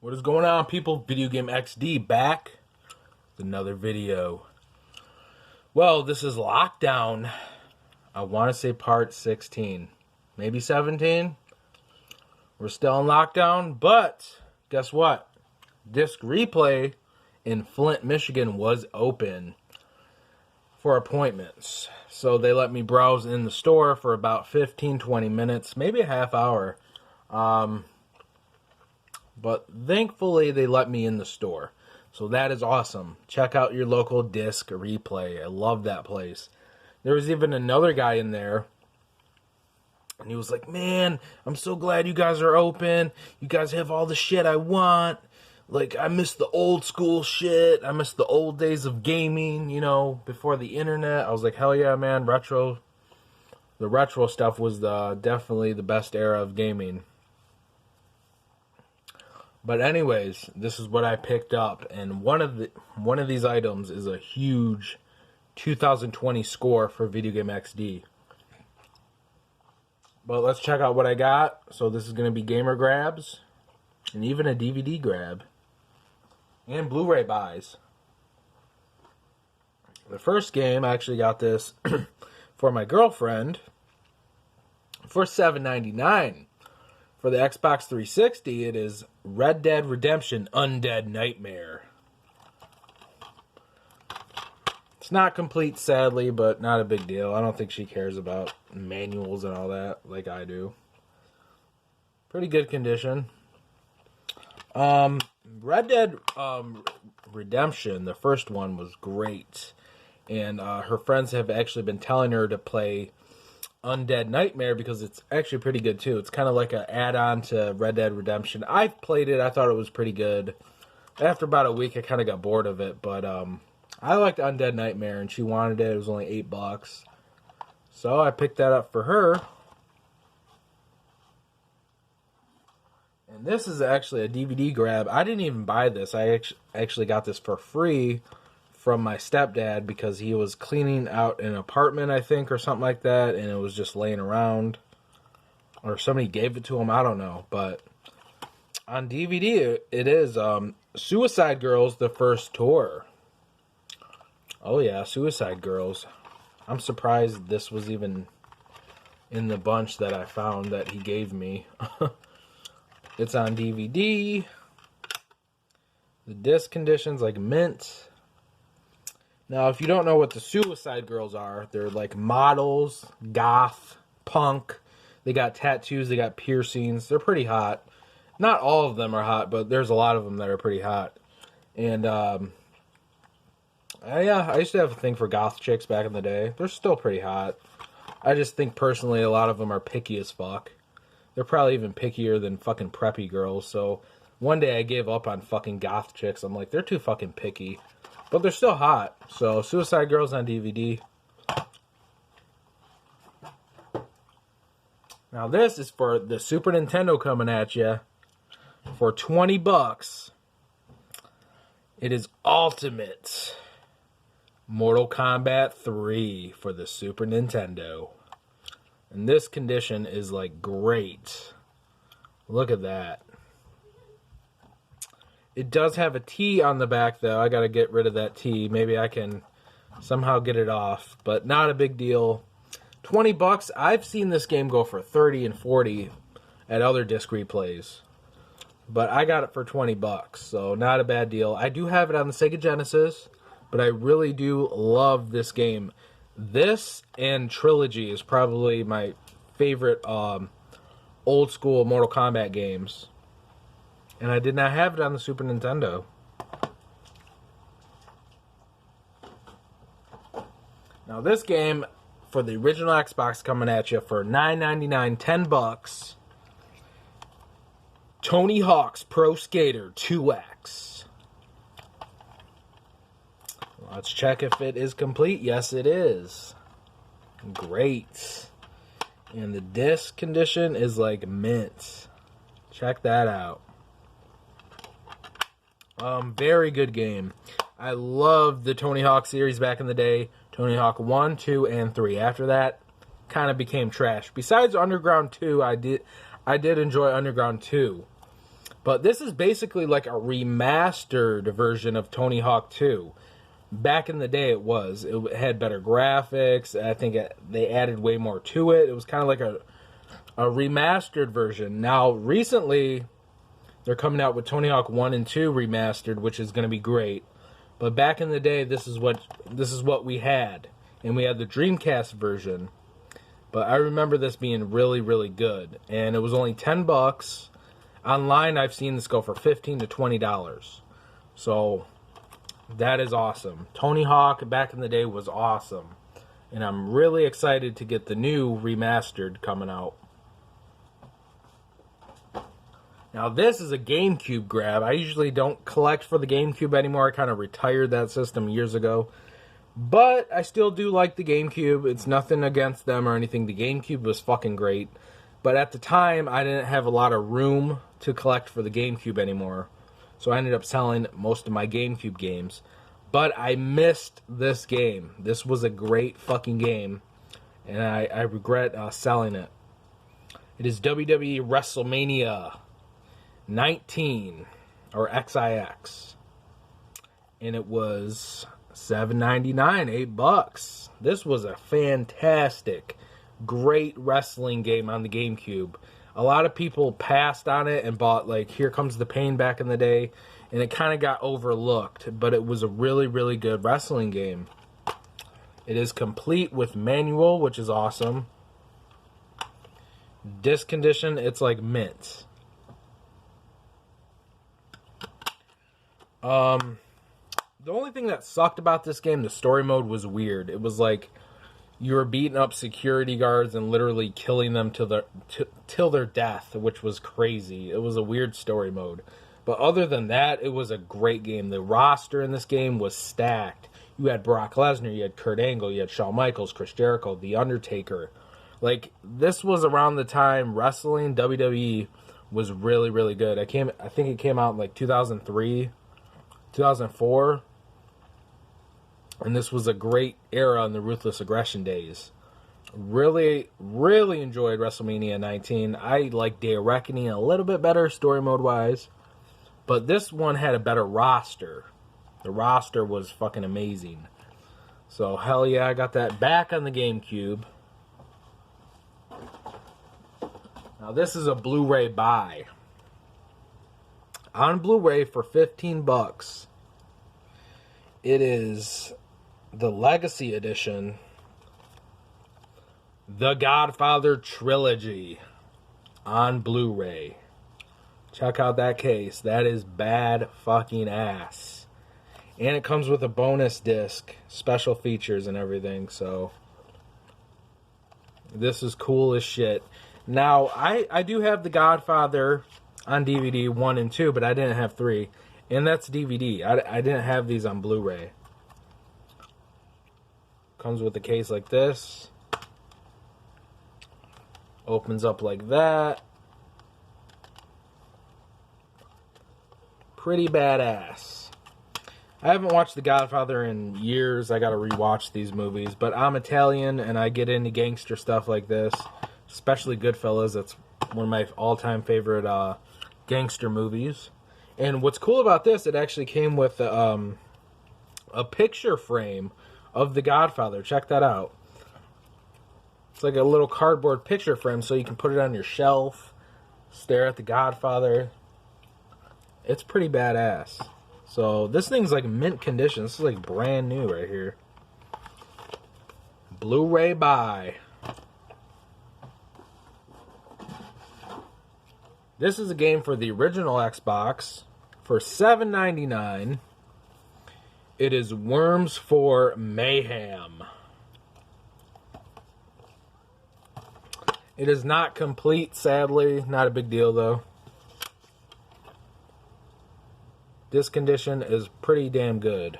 What is going on, people? Video Game XD back with another video. Well, this is Lockdown. I want to say part 16. Maybe 17? We're still in lockdown, but guess what? Disc Replay in Flint, Michigan was open for appointments. So they let me browse in the store for about 15-20 minutes, maybe a half hour. But thankfully, they let me in the store. So that is awesome. Check out your local Disc Replay. I love that place. There was even another guy in there. And he was like, man, I'm so glad you guys are open. You guys have all the shit I want. Like, I miss the old school shit. I miss the old days of gaming, you know, before the internet. I was like, hell yeah, man. The retro stuff was definitely the best era of gaming. But anyways, this is what I picked up, and one of these items is a huge 2020 score for Video Game XD. But let's check out what I got. So this is going to be gamer grabs, and even a DVD grab, and Blu-ray buys. The first game, I actually got this for my girlfriend for $7.99. For the Xbox 360, it is Red Dead Redemption Undead Nightmare. It's not complete, sadly, but not a big deal. I don't think she cares about manuals and all that like I do. Pretty good condition. Red Dead Redemption, the first one, was great. And her friends have actually been telling her to play Undead Nightmare because it's actually pretty good too. It's kind of like an add-on to Red Dead Redemption. I've played it. I thought it was pretty good. After about a week, I kind of got bored of it, but I liked Undead Nightmare, and she wanted it. It was only $8, so I picked that up for her. And this is actually a DVD grab. I didn't even buy this. I actually got this for free from my stepdad because he was cleaning out an apartment, I think, or something like that, and it was just laying around, or somebody gave it to him, I don't know. But on DVD, it is Suicide Girls, the first tour. Oh yeah, Suicide Girls. I'm surprised this was even in the bunch that I found that he gave me. It's on DVD. The disc condition's like mint. Now, if you don't know what the Suicide Girls are, they're like models, goth, punk. They got tattoos, they got piercings. They're pretty hot. Not all of them are hot, but there's a lot of them that are pretty hot. And, yeah, I used to have a thing for goth chicks back in the day. They're still pretty hot. I just think, personally, a lot of them are picky as fuck. They're probably even pickier than fucking preppy girls. So, one day I gave up on fucking goth chicks. I'm like, they're too fucking picky. But they're still hot. So, Suicide Girls on DVD. Now, this is for the Super Nintendo coming at you for $20. It is Ultimate Mortal Kombat 3 for the Super Nintendo. And this condition is, like, great. Look at that. It does have a T on the back, though. I got to get rid of that T. Maybe I can somehow get it off, but not a big deal. $20. I've seen this game go for $30 and $40 at other disc replays, but I got it for $20, so not a bad deal. I do have it on the Sega Genesis, but I really do love this game. This and Trilogy is probably my favorite old school Mortal Kombat games. And I did not have it on the Super Nintendo. Now this game, for the original Xbox, coming at you for $9.99, $10. Tony Hawk's Pro Skater 2X. Let's check if it is complete. Yes, it is. Great. And the disc condition is like mint. Check that out. Very good game. I loved the Tony Hawk series back in the day. Tony Hawk 1, 2, and 3. After that, kind of became trash. Besides Underground 2, I did enjoy Underground 2. But this is basically like a remastered version of Tony Hawk 2. Back in the day, it had better graphics. I think they added way more to it. It was kind of like a remastered version. Now, recently, they're coming out with Tony Hawk 1 and 2 remastered, which is going to be great. But back in the day, this is what we had. And we had the Dreamcast version. But I remember this being really, really good. And it was only $10. Online, I've seen this go for $15 to $20. So, that is awesome. Tony Hawk back in the day was awesome. And I'm really excited to get the new remastered coming out. Now, this is a GameCube grab. I usually don't collect for the GameCube anymore. I kind of retired that system years ago. But I still do like the GameCube. It's nothing against them or anything. The GameCube was fucking great. But at the time, I didn't have a lot of room to collect for the GameCube anymore. So I ended up selling most of my GameCube games. But I missed this game. This was a great fucking game. And I regret selling it. It is WWE WrestleMania 19, or XIX. And it was $7.99, $8. This was a fantastic, great wrestling game on the GameCube. A lot of people passed on it and bought, like, Here Comes the Pain back in the day, and it kind of got overlooked, but it was a really, really good wrestling game. It is complete with manual, which is awesome. Disc condition, it's like mint. The only thing that sucked about this game, the story mode was weird. It was like you were beating up security guards and literally killing them till their death, which was crazy. It was a weird story mode. But other than that, it was a great game. The roster in this game was stacked. You had Brock Lesnar, you had Kurt Angle, you had Shawn Michaels, Chris Jericho, The Undertaker. Like, this was around the time wrestling, WWE was really, really good. I think it came out in like 2003, 2004. And this was a great era in the Ruthless Aggression days. Really, really enjoyed WrestleMania 19. I like Day of Reckoning a little bit better, story mode-wise. But this one had a better roster. The roster was fucking amazing. So, hell yeah, I got that back on the GameCube. Now, this is a Blu-ray buy. On Blu-ray for $15. It is the Legacy Edition, The Godfather Trilogy on Blu-ray. Check out that case. That is bad fucking ass. And it comes with a bonus disc, special features and everything, so this is cool as shit. Now, I do have The Godfather on DVD 1 and 2, but I didn't have 3. And that's DVD. I didn't have these on Blu-ray. Comes with a case like this. Opens up like that. Pretty badass. I haven't watched The Godfather in years. I gotta rewatch these movies. But I'm Italian, and I get into gangster stuff like this. Especially Goodfellas. That's one of my all-time favorite gangster movies. And what's cool about this, it actually came with a picture frame of The Godfather. Check that out. It's like a little cardboard picture frame, so you can put it on your shelf, stare at The Godfather. It's pretty badass. So, this thing's like mint condition. This is like brand new right here. Blu-ray buy. This is a game for the original Xbox for $7.99. It is Worms for Mayhem. It is not complete, sadly. Not a big deal, though. This condition is pretty damn good.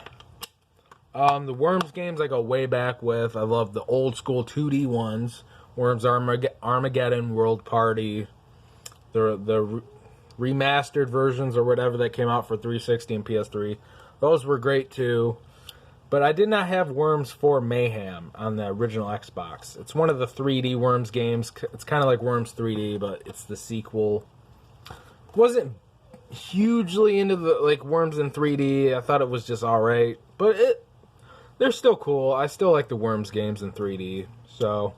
The Worms games I go way back with. I love the old school 2D ones. Worms Armageddon, World Party. The remastered versions or whatever that came out for 360 and PS3. Those were great too. But I did not have Worms for Mayhem on the original Xbox. It's one of the 3D Worms games. It's kind of like Worms 3D, but it's the sequel. It wasn't hugely into the like Worms in 3D. I thought it was just alright. But they're still cool. I still like the Worms games in 3D. So,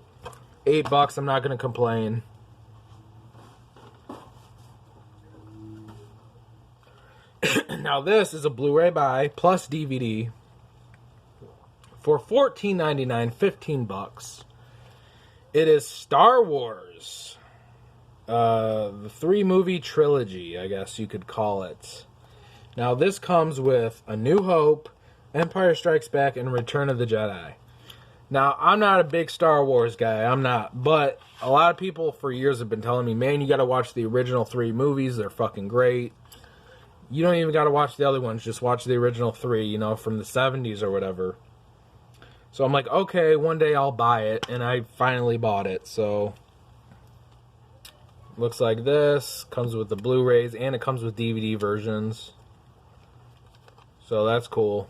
$8, I'm not going to complain. Now this is a Blu-ray buy plus DVD for $14.99, $15. It is Star Wars. The 3-movie trilogy, I guess you could call it. Now this comes with A New Hope, Empire Strikes Back, and Return of the Jedi. Now, I'm not a big Star Wars guy, I'm not, but a lot of people for years have been telling me, man, you gotta watch the original 3 movies, they're fucking great. You don't even gotta watch the other ones, just watch the original 3, you know, from the 70s or whatever. So I'm like, okay, one day I'll buy it, and I finally bought it, so... Looks like this, comes with the Blu-rays, and it comes with DVD versions. So that's cool.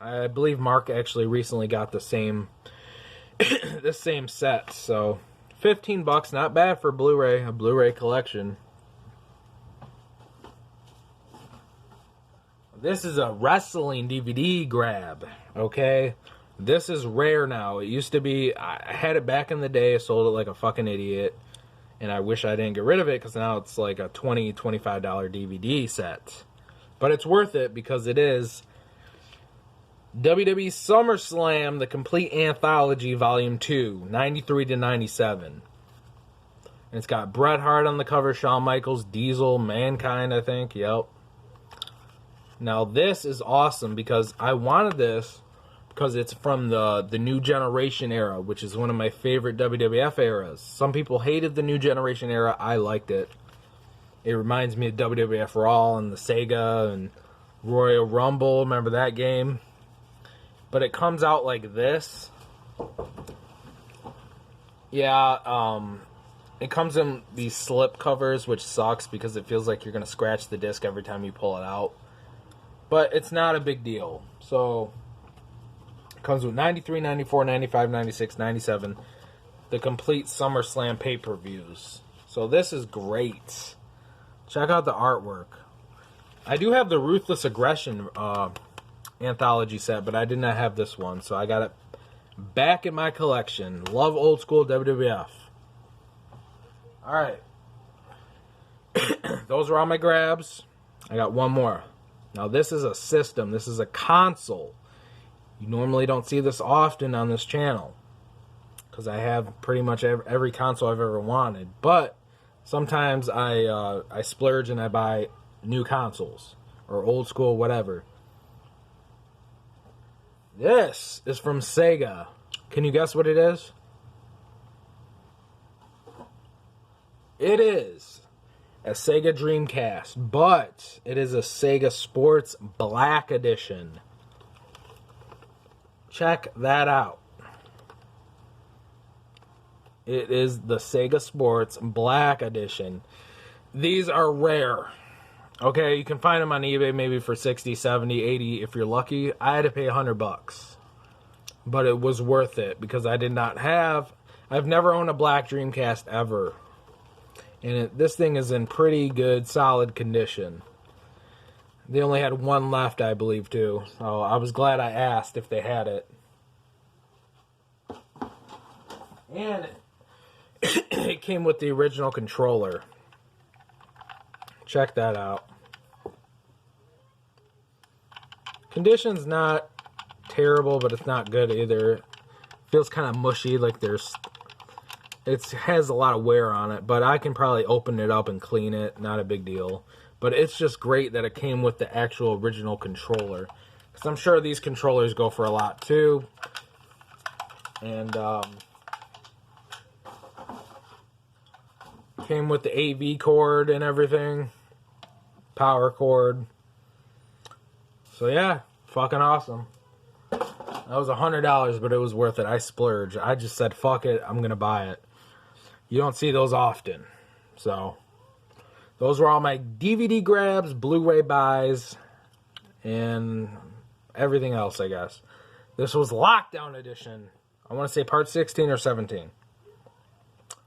I believe Mark actually recently got the same the same set, so $15, not bad for Blu-ray, a Blu-ray collection. This is a wrestling DVD grab, okay? This is rare now. It used to be, I had it back in the day, I sold it like a fucking idiot, and I wish I didn't get rid of it, because now it's like a $20, $25 DVD set. But it's worth it, because it is WWE SummerSlam, the complete anthology, volume 2, 93 to 97. And it's got Bret Hart on the cover, Shawn Michaels, Diesel, Mankind, I think, yep. Now this is awesome, because I wanted this, because it's from the New Generation era, which is one of my favorite WWF eras. Some people hated the New Generation era, I liked it. It reminds me of WWF Raw and the Sega and Royal Rumble, remember that game? But it comes out like this. Yeah, it comes in these slip covers, which sucks because it feels like you're going to scratch the disc every time you pull it out. But it's not a big deal. So, it comes with 93, 94, 95, 96, 97. The complete SummerSlam pay-per-views. So this is great. Check out the artwork. I do have the Ruthless Aggression anthology set, but I did not have this one, so I got it back in my collection. Love old school WWF. Alright. Those are all my grabs. I got one more. Now this is a system. This is a console. You normally don't see this often on this channel, because I have pretty much every console I've ever wanted. But sometimes I splurge and I buy new consoles, or old school, whatever. This is from Sega. Can you guess what it is? It is a Sega Dreamcast, but it is a Sega Sports Black Edition. Check that out. It is the Sega Sports Black Edition. These are rare. Okay, you can find them on eBay maybe for 60, 70, 80 if you're lucky. I had to pay $100. But it was worth it because I've never owned a black Dreamcast ever. And this thing is in pretty good, solid condition. They only had one left, I believe, too. So I was glad I asked if they had it. And it came with the original controller. Check that out. Condition's not terrible, but it's not good either. Feels kind of mushy, like it has a lot of wear on it, but I can probably open it up and clean it. Not a big deal. But it's just great that it came with the actual original controller, because I'm sure these controllers go for a lot too. And came with the AV cord and everything. Power cord. So yeah, fucking awesome. That was $100, but it was worth it. I splurged. I just said, fuck it, I'm gonna buy it. You don't see those often. So, those were all my DVD grabs, Blu-ray buys, and everything else, I guess. This was Lockdown Edition. I want to say part 16 or 17.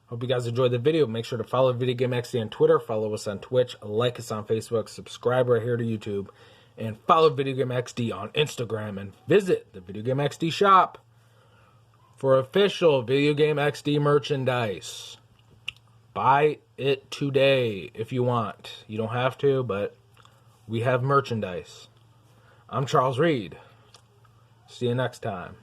Hope you guys enjoyed the video. Make sure to follow Video Game XD on Twitter, follow us on Twitch, like us on Facebook, subscribe right here to YouTube, and follow Video Game XD on Instagram, and visit the Video Game XD shop for official Video Game XD merchandise. Buy it today if you want. You don't have to, but we have merchandise. I'm Charles Reed. See you next time.